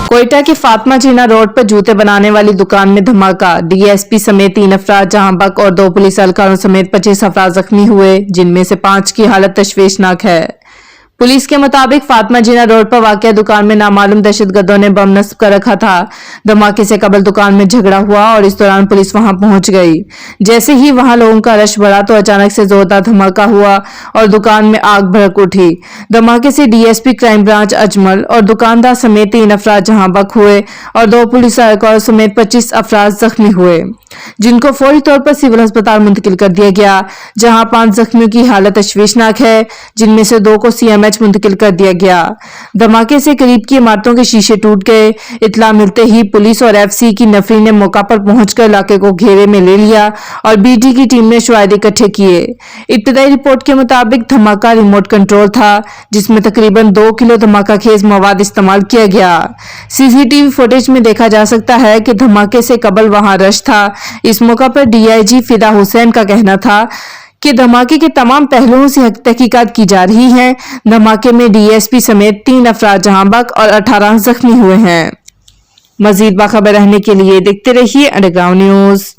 कोयटा के फातिमा जीना रोड पर जूते बनाने वाली दुकान में धमाका। डीएसपी समेत 3 अफराद जहां बक और 2 पुलिस एहलकारों समेत 25 अफराद जख्मी हुए, जिनमें से 5 की हालत तशवीशनाक है। पुलिस के मुताबिक फातिमा जीना रोड पर वाक़या दुकान में नामालूम दहशतगर्दों ने बम नस्ब कर रखा था। धमाके से कबल दुकान में झगड़ा हुआ और इस दौरान पुलिस वहां पहुंच गई। जैसे ही वहां लोगों का रश बढ़ा तो अचानक से जोरदार धमाका हुआ और दुकान में आग भड़क उठी। धमाके से डीएसपी क्राइम ब्रांच अजमल और दुकानदार समेत 3 अफराद जहां बक हुए और 2 पुलिस एहलकारों समेत 25 अफराद जख्मी हुए, जिनको फौरी तौर पर सिविल अस्पताल मुंतकिल कर दिया गया, जहां 5 जख्मियों की हालत तशवीशनाक है, जिनमें से 2 को सीएमएच मुंतकिल कर दिया गया। धमाके से करीब की इमारतों के शीशे टूट गए। इत्तला मिलते ही पुलिस और एफसी की नफरी ने मौका पर पहुंचकर इलाके को घेरे में ले लिया और बीटी की टीम ने शवाहिद इकट्ठे किए। इब्तदाई रिपोर्ट के मुताबिक धमाका रिमोट कंट्रोल था, जिसमें तकरीबन 2 किलो धमाका खेज मवाद इस्तेमाल किया गया। सीसीटीवी फुटेज में देखा जा सकता है कि धमाके से कबल वहां रश था। इस मौका पर डीआईजी फिदा हुसैन का कहना था कि धमाके के तमाम पहलुओं से तहकीकात की जा रही है। धमाके में डीएसपी समेत 3 अफराद जहां बक और 18 जख्मी हुए हैं। मजीद बाखबर रहने के लिए देखते रहिए अंडरग्राउंड न्यूज।